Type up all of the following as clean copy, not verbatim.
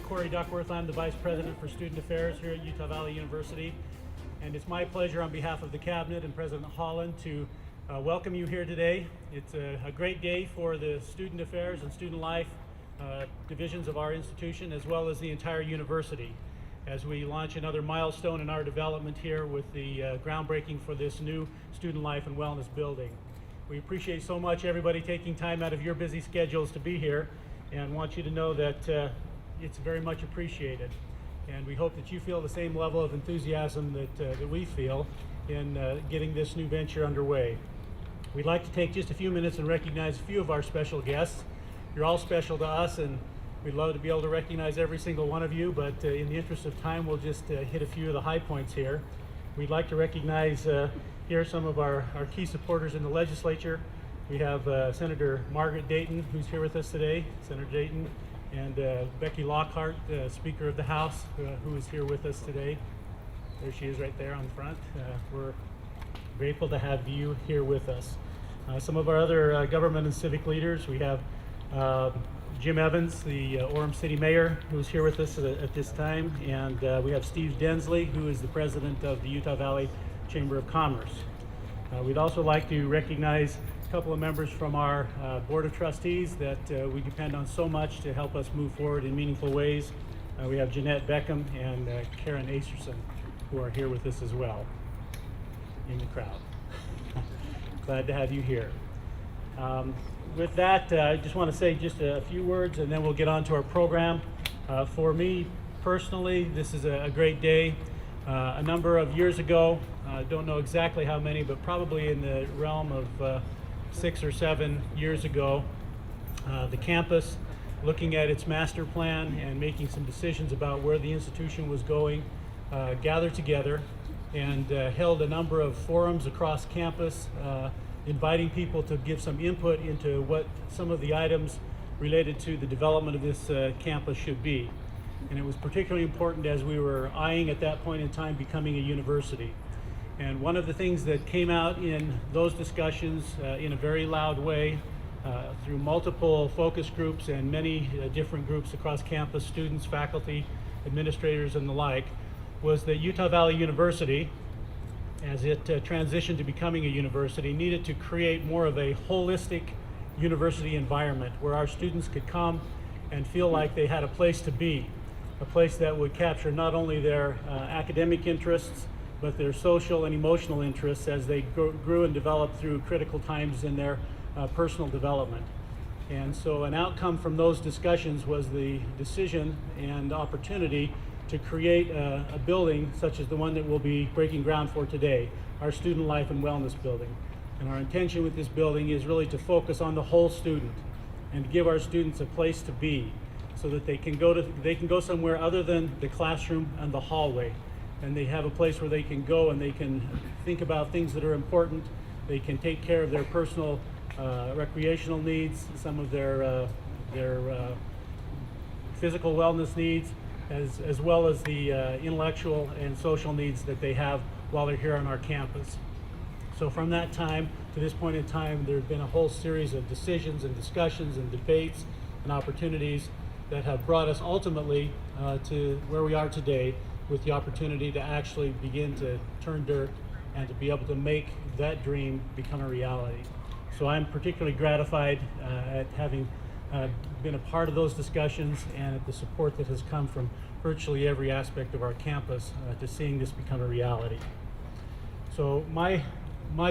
Corey Duckworth. I'm the Vice President for Student Affairs here at Utah Valley University. And it's my pleasure on behalf of the Cabinet and President Holland to welcome you here today. It's a great day for the Student Affairs and Student Life divisions of our institution, as well as the entire university, as we launch another milestone in our development here with the groundbreaking for this new Student Life and Wellness building. We appreciate so much everybody taking time out of your busy schedules to be here, and want you to know that it's very much appreciated. And we hope that you feel the same level of enthusiasm that we feel in getting this new venture underway. We'd like to take just a few minutes and recognize a few of our special guests. You're all special to us, and we'd love to be able to recognize every single one of you, but in the interest of time, we'll just hit a few of the high points here. We'd like to recognize here some of our key supporters in the legislature. We have Senator Margaret Dayton, who's here with us today, Senator Dayton, and Becky Lockhart, Speaker of the House, who is here with us today. There she is right there on the front. We're grateful to have you here with us. Some of our other government and civic leaders, we have Jim Evans, the Orem City Mayor, who's here with us at this time, and we have Steve Densley, who is the President of the Utah Valley Chamber of Commerce. We'd also like to recognize a couple of members from our Board of Trustees that we depend on so much to help us move forward in meaningful ways. We have Jeanette Beckham and Karen Acerson, who are here with us as well in the crowd. Glad to have you here. With that, I just want to say just a few words, and then we'll get on to our program. For me personally, this is a great day. A number of years ago, don't know exactly how many, but probably in the realm of 6 or 7 years ago, the campus, looking at its master plan and making some decisions about where the institution was going, gathered together and held a number of forums across campus, inviting people to give some input into what some of the items related to the development of this campus should be. And it was particularly important as we were eyeing at that point in time becoming a university. And one of the things that came out in those discussions in a very loud way through multiple focus groups and many different groups across campus, students, faculty, administrators, and the like, was that Utah Valley University, as it transitioned to becoming a university, needed to create more of a holistic university environment where our students could come and feel like they had a place to be, a place that would capture not only their academic interests, but their social and emotional interests as they grew and developed through critical times in their personal development. And so an outcome from those discussions was the decision and opportunity to create a building such as the one that we'll be breaking ground for today, our Student Life and Wellness building. And our intention with this building is really to focus on the whole student and to give our students a place to be so that they can go somewhere other than the classroom and the hallway. And they have a place where they can go and they can think about things that are important. They can take care of their personal recreational needs, some of their physical wellness needs, as well as the intellectual and social needs that they have while they're here on our campus. So from that time to this point in time, there's been a whole series of decisions and discussions and debates and opportunities that have brought us ultimately to where we are today, with the opportunity to actually begin to turn dirt and to be able to make that dream become a reality. So I'm particularly gratified at having been a part of those discussions and at the support that has come from virtually every aspect of our campus to seeing this become a reality. So my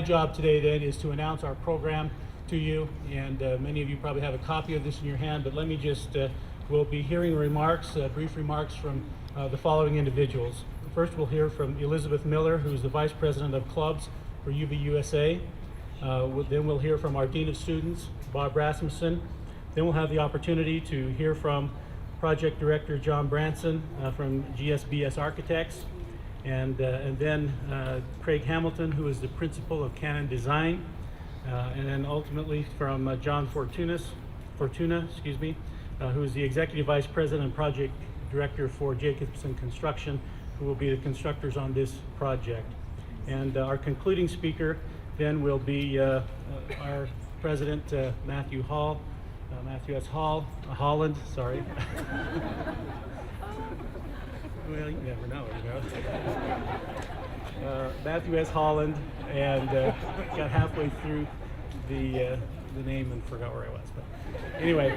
job today then is to announce our program to you, and many of you probably have a copy of this in your hand, but let me just, we'll be hearing remarks, brief remarks from the following individuals. First, we'll hear from Elizabeth Miller, who is the Vice President of Clubs for UVU USA. Then we'll hear from our Dean of Students, Bob Rasmussen. Then we'll have the opportunity to hear from Project Director John Branson from GSBS Architects, and then Craig Hamilton, who is the Principal of Canon Design, and then ultimately from John Fortuna, who is the Executive Vice President and Project Director for Jacobson Construction, who will be the constructors on this project. And our concluding speaker then will be our President Matthew S. Holland, sorry. Well, you never know, Matthew S. Holland, and got halfway through the name and forgot where I was. But anyway,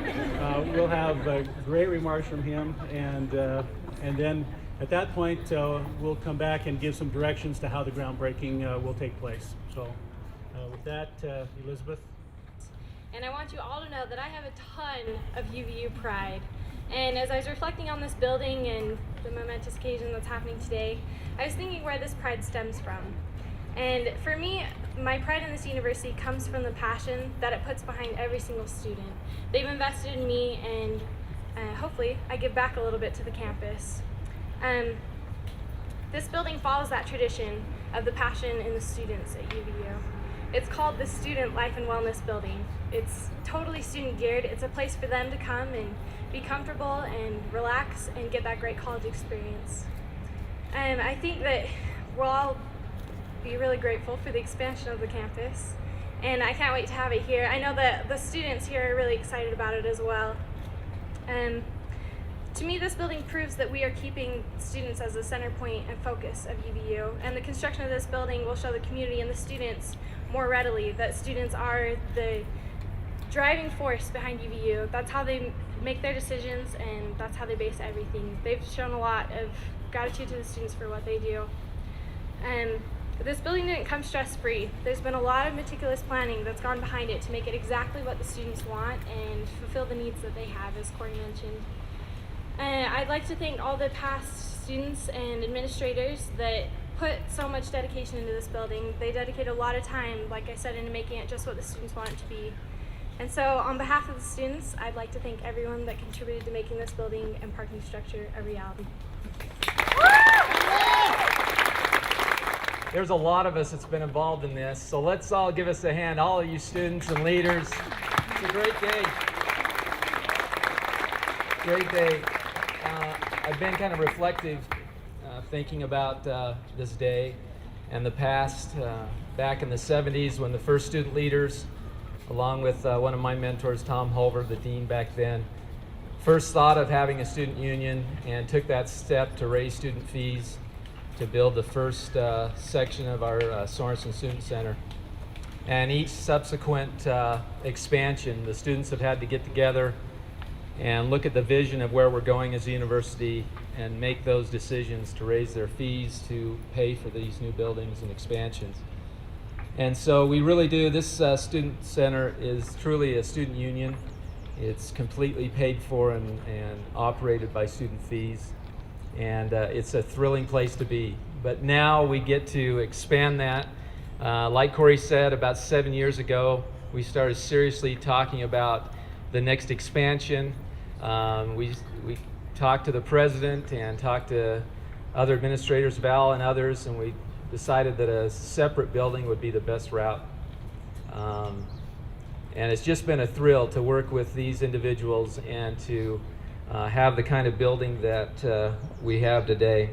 we'll have great remarks from him, and then at that point we'll come back and give some directions to how the groundbreaking will take place. So with that, Elizabeth. And I want you all to know that I have a ton of UVU pride. And as I was reflecting on this building and the momentous occasion that's happening today, I was thinking where this pride stems from. And for me, my pride in this university comes from the passion that it puts behind every single student. They've invested in me, and hopefully I give back a little bit to the campus. This building follows that tradition of the passion in the students at UVU. It's called the Student Life and Wellness Building. It's totally student geared. It's a place for them to come and be comfortable and relax and get that great college experience. I think that we'll all be really grateful for the expansion of the campus, and I can't wait to have it here. I know that the students here are really excited about it as well. To me, this building proves that we are keeping students as the center point and focus of UVU, and the construction of this building will show the community and the students more readily that students are the driving force behind UVU. That's how they make their decisions, and that's how they base everything. They've shown a lot of gratitude to the students for what they do. This building didn't come stress-free. There's been a lot of meticulous planning that's gone behind it to make it exactly what the students want and fulfill the needs that they have, as Corey mentioned. I'd like to thank all the past students and administrators that put so much dedication into this building. They dedicated a lot of time, like I said, into making it just what the students want it to be. And so on behalf of the students, I'd like to thank everyone that contributed to making this building and parking structure a reality. There's a lot of us that's been involved in this, so let's all give us a hand, all of you students and leaders. It's a great day. Great day. I've been kind of reflective, thinking about this day and the past, back in the 70s when the first student leaders, along with one of my mentors, Tom Holver, the dean back then, first thought of having a student union and took that step to raise student fees to build the first section of our Sorensen Student Center. And each subsequent expansion, the students have had to get together and look at the vision of where we're going as a university and make those decisions to raise their fees to pay for these new buildings and expansions. And so we really do, this student center is truly a student union. It's completely paid for and operated by student fees. And it's a thrilling place to be. But now we get to expand that. Like Corey said, about 7 years ago, we started seriously talking about the next expansion. We talked to the president and talked to other administrators, Val and others, and we decided that a separate building would be the best route. And it's just been a thrill to work with these individuals and to have the kind of building that we have today.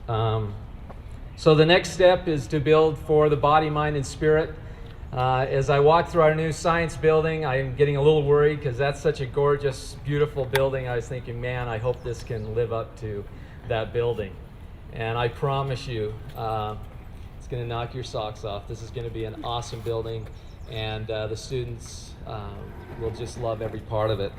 So the next step is to build for the body, mind, and spirit. As I walk through our new science building, I'm getting a little worried because that's such a gorgeous, beautiful building. I was thinking, man, I hope this can live up to that building. And I promise you, it's going to knock your socks off. This is going to be an awesome building, and the students will just love every part of it.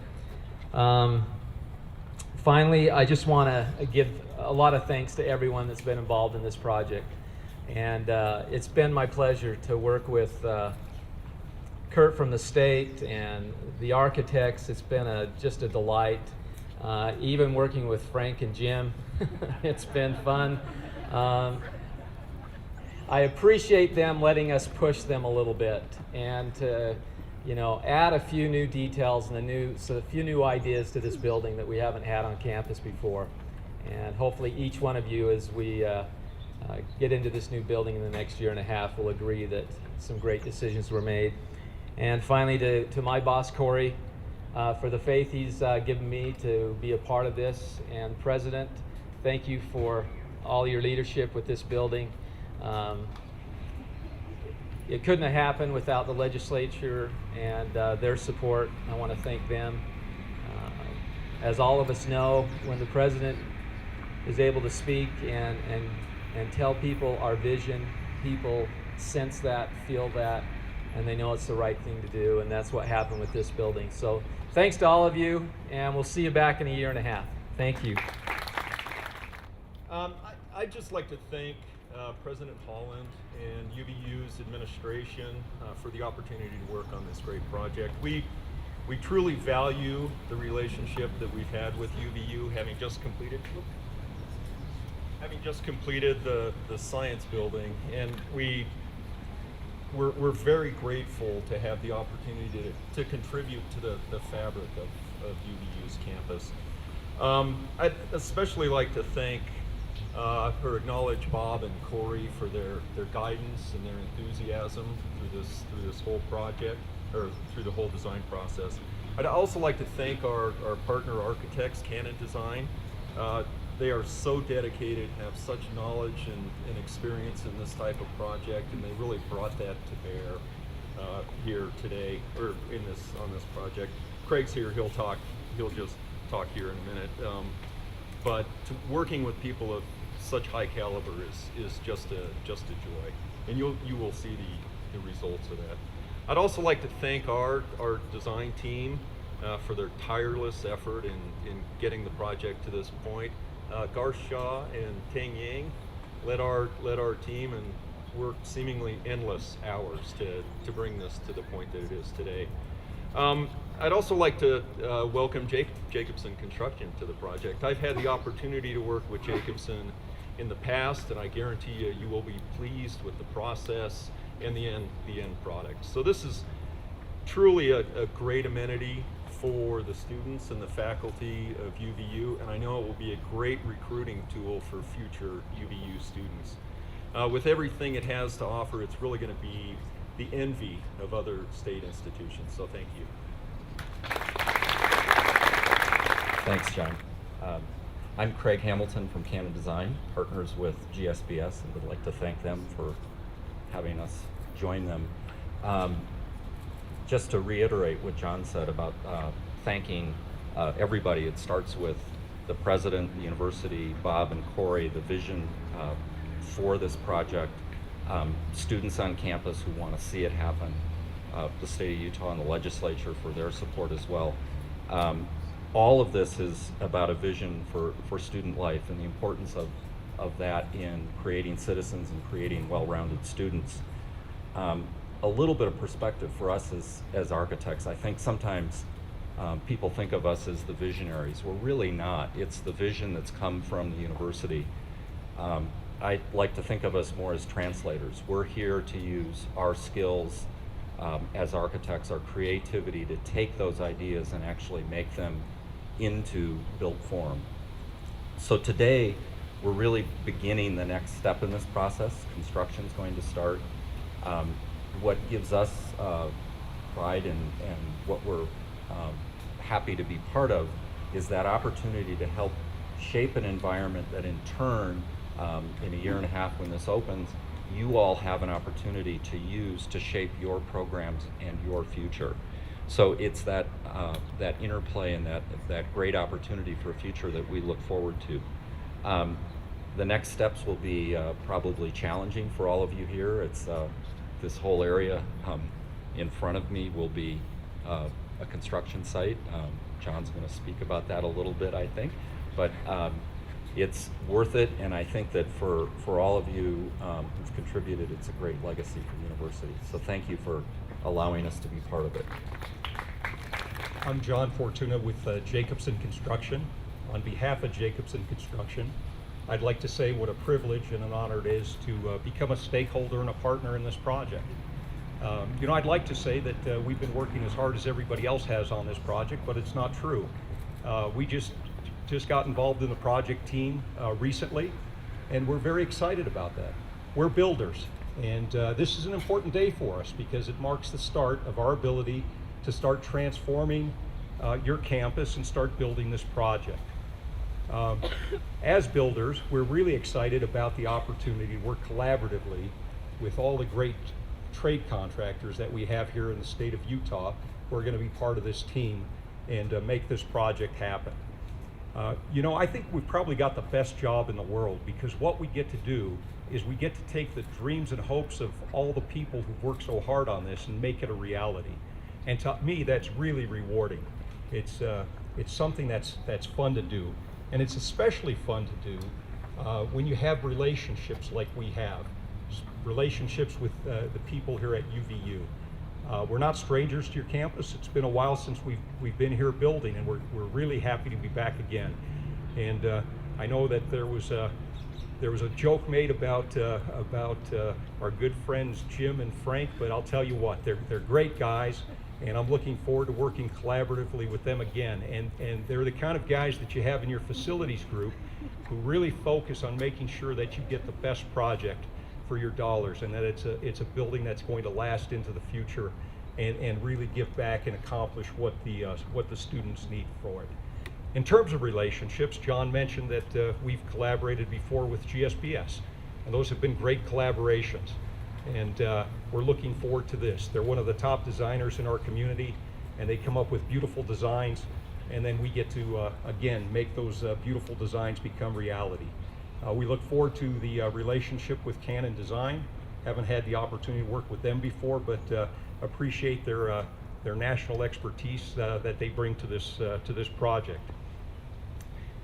Finally, I just want to give a lot of thanks to everyone that's been involved in this project. And it's been my pleasure to work with Kurt from the state and the architects. It's been just a delight. Even working with Frank and Jim, it's been fun. I appreciate them letting us push them a little bit and to, add a few new details and a few new ideas to this building that we haven't had on campus before. And hopefully each one of you, as we get into this new building in the next year and a half, will agree that some great decisions were made. And finally, to my boss, Corey, for the faith he's given me to be a part of this. And President, thank you for all your leadership with this building. It couldn't have happened without the legislature and their support. I want to thank them. As all of us know, when the president is able to speak and tell people our vision. People sense that, feel that, and they know it's the right thing to do, and that's what happened with this building. So thanks to all of you, and we'll see you back in a year and a half. Thank you. I'd just like to thank President Holland and UVU's administration for the opportunity to work on this great project. We truly value the relationship that we've had with UVU, having just completed the science building, and we're very grateful to have the opportunity to contribute to the fabric of UVU's campus. I'd especially like to thank or acknowledge Bob and Corey for their guidance and their enthusiasm through this whole project, or through the whole design process. I'd also like to thank our partner architects, Canon Design. They are so dedicated, have such knowledge and experience in this type of project, and they really brought that to bear here today, or on this project. Craig's here, he'll just talk here in a minute. But working with people of such high caliber is just a joy, and you will see the results of that. I'd also like to thank our design team for their tireless effort in getting the project to this point. Garth Shaw and Tang Yang led our team and worked seemingly endless hours to bring this to the point that it is today. I'd also like to welcome Jacobson Construction to the project. I've had the opportunity to work with Jacobson in the past, and I guarantee you will be pleased with the process and the end product. So this is truly a great amenity for the students and the faculty of UVU, and I know it will be a great recruiting tool for future UVU students. With everything it has to offer, it's really going to be the envy of other state institutions, so thank you. Thanks, John. I'm Craig Hamilton from Canon Design, partners with GSBS, and would like to thank them for having us join them. Just to reiterate what John said about thanking everybody, it starts with the president, the university, Bob and Corey, the vision for this project, students on campus who want to see it happen, the state of Utah and the legislature for their support as well. All of this is about a vision for student life and the importance of that in creating citizens and creating well-rounded students. A little bit of perspective for us as architects. I think sometimes people think of us as the visionaries. We're really not. It's the vision that's come from the university. I like to think of us more as translators. We're here to use our skills as architects, our creativity, to take those ideas and actually make them into built form. So today, we're really beginning the next step in this process. Construction is going to start. What gives us pride and what we're happy to be part of is that opportunity to help shape an environment that in turn, in a year and a half when this opens, you all have an opportunity to use to shape your programs and your future. So it's that interplay and that great opportunity for a future that we look forward to. The next steps will be probably challenging for all of you here. It's this whole area in front of me will be a construction site. John's going to speak about that a little bit, I think, but it's worth it, and I think that for all of you who've contributed, it's a great legacy for the university. So thank you for allowing us to be part of it. I'm John Fortuna with Jacobson Construction. On behalf of Jacobson Construction, I'd like to say what a privilege and an honor it is to become a stakeholder and a partner in this project. I'd like to say that we've been working as hard as everybody else has on this project, but it's not true. We just got involved in the project team recently, and we're very excited about that. We're builders, and this is an important day for us because it marks the start of our ability to start transforming your campus and start building this project. As builders, we're really excited about the opportunity to work collaboratively with all the great trade contractors that we have here in the state of Utah who are going to be part of this team and make this project happen. I think we've probably got the best job in the world, because what we get to do is we get to take the dreams and hopes of all the people who've worked so hard on this and make it a reality. And to me, that's really rewarding. It's something that's fun to do, and it's especially fun to do when you have relationships like we have, relationships with the people here at UVU. We're not strangers to your campus. It's been a while since we've been here building, and we're really happy to be back again. And I know that there was a joke made about our good friends Jim and Frank, but I'll tell you what, they're great guys, and I'm looking forward to working collaboratively with them again. And they're the kind of guys that you have in your facilities group who really focus on making sure that you get the best project for your dollars, and that it's a building that's going to last into the future and really give back and accomplish what the students need for it. In terms of relationships, John mentioned that we've collaborated before with GSBS, and those have been great collaborations. And we're looking forward to this. They're one of the top designers in our community, and they come up with beautiful designs, and then we get to, again, make those beautiful designs become reality. We look forward to the relationship with Canon Design. Haven't had the opportunity to work with them before, but appreciate their national expertise that they bring to this project.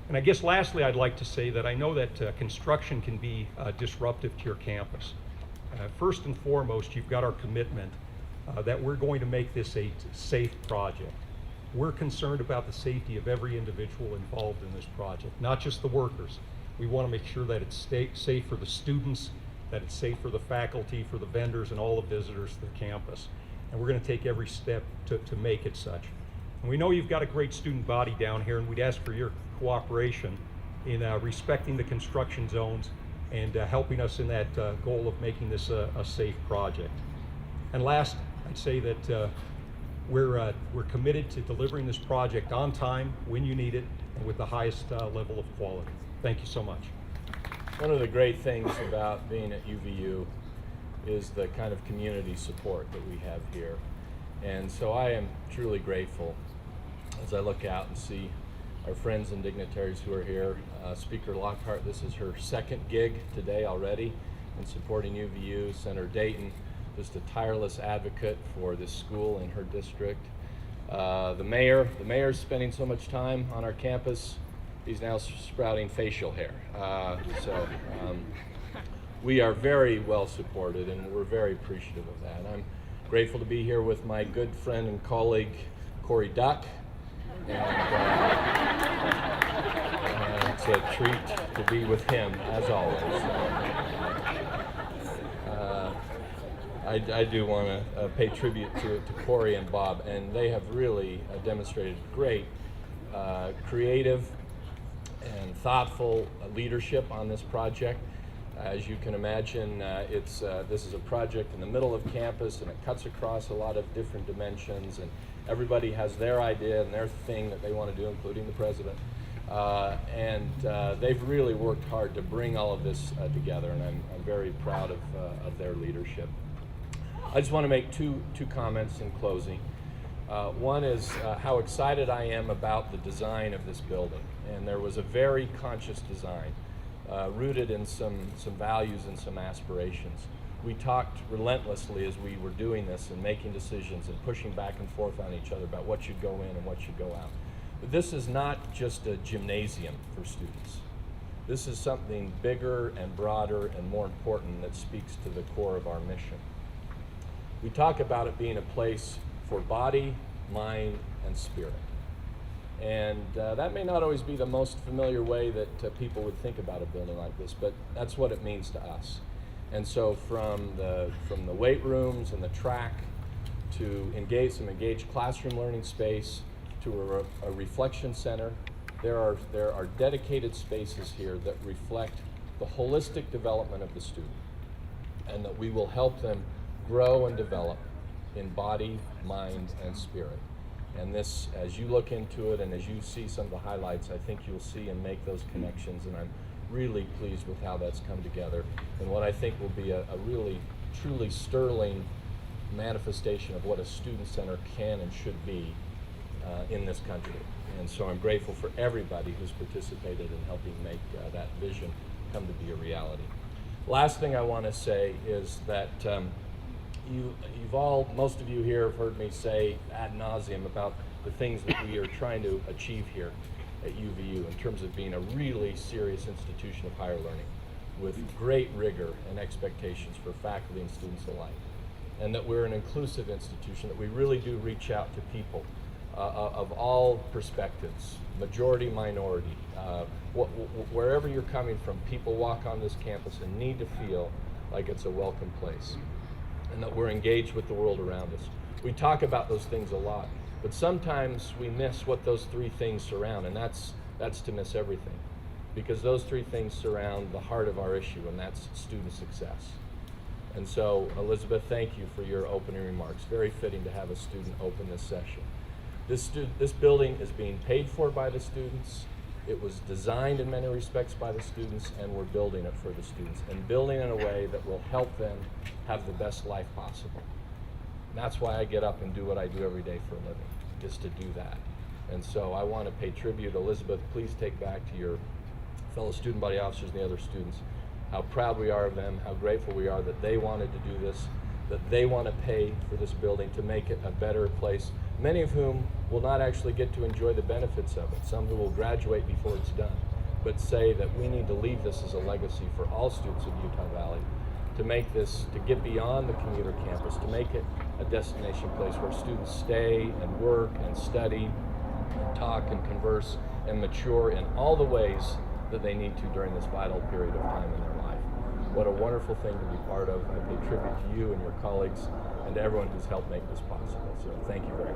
And I guess lastly, I'd like to say that I know that construction can be disruptive to your campus. First and foremost, you've got our commitment that we're going to make this a safe project. We're concerned about the safety of every individual involved in this project, not just the workers. We want to make sure that it's safe for the students, that it's safe for the faculty, for the vendors, and all the visitors to the campus. And we're going to take every step to make it such. And we know you've got a great student body down here, and we'd ask for your cooperation in respecting the construction zones and helping us in that goal of making this a safe project. And last, I'd say that we're committed to delivering this project on time, when you need it, and with the highest level of quality. Thank you so much. One of the great things about being at UVU is the kind of community support that we have here. And so I am truly grateful as I look out and see our friends and dignitaries who are here. Speaker Lockhart, this is her second gig today already in supporting UVU. Senator Dayton, just a tireless advocate for this school and her district. The mayor's spending so much time on our campus, he's now sprouting facial hair. We are very well supported, and we're very appreciative of that. I'm grateful to be here with my good friend and colleague, Corey Duck. And it's a treat to be with him, as always. I do want to pay tribute to Corey and Bob, and they have really demonstrated great creative and thoughtful leadership on this project. As you can imagine, this is a project in the middle of campus, and it cuts across a lot of different dimensions, and everybody has their idea and their thing that they want to do, including the president. They've really worked hard to bring all of this together, and I'm very proud of their leadership. I just want to make two comments in closing. One is how excited I am about the design of this building, and there was a very conscious design rooted in some values and some aspirations. We talked relentlessly as we were doing this and making decisions and pushing back and forth on each other about what should go in and what should go out. But this is not just a gymnasium for students. This is something bigger and broader and more important that speaks to the core of our mission. We talk about it being a place for body, mind, and spirit. And that may not always be the most familiar way that people would think about a building like this, but that's what it means to us. And so from the weight rooms and the track to some engaged classroom learning space to a reflection center, there are dedicated spaces here that reflect the holistic development of the student, and that we will help them grow and develop in body, mind, and spirit. And this, as you look into it and as you see some of the highlights, I think you'll see and make those connections, and I'm really pleased with how that's come together and what I think will be a really, truly sterling manifestation of what a student center can and should be in this country. And so I'm grateful for everybody who's participated in helping make that vision come to be a reality. Last thing I want to say is that most of you here have heard me say ad nauseum about the things that we are trying to achieve here at UVU in terms of being a really serious institution of higher learning with great rigor and expectations for faculty and students alike. And that we're an inclusive institution, that we really do reach out to people of all perspectives, majority, minority, wherever you're coming from. People walk on this campus and need to feel like it's a welcome place, and that we're engaged with the world around us. We talk about those things a lot, but sometimes we miss what those three things surround, and that's to miss everything, because those three things surround the heart of our issue, and that's student success. And so, Elizabeth, thank you for your opening remarks. Very fitting to have a student open this session. This building is being paid for by the students. It was designed in many respects by the students, and we're building it for the students, and building in a way that will help them have the best life possible. And that's why I get up and do what I do every day for a living, is to do that. And so I want to pay tribute. Elizabeth, please take back to your fellow student body officers and the other students how proud we are of them, how grateful we are that they wanted to do this, that they want to pay for this building to make it a better place, many of whom will not actually get to enjoy the benefits of it, some who will graduate before it's done, but say that we need to leave this as a legacy for all students of Utah Valley, to make this, to get beyond the commuter campus, to make it a destination place where students stay and work and study and talk and converse and mature in all the ways that they need to during this vital period of time in their life. What a wonderful thing to be part of. I pay tribute to you and your colleagues and to everyone who's helped make this possible. So thank you very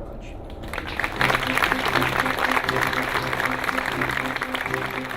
much.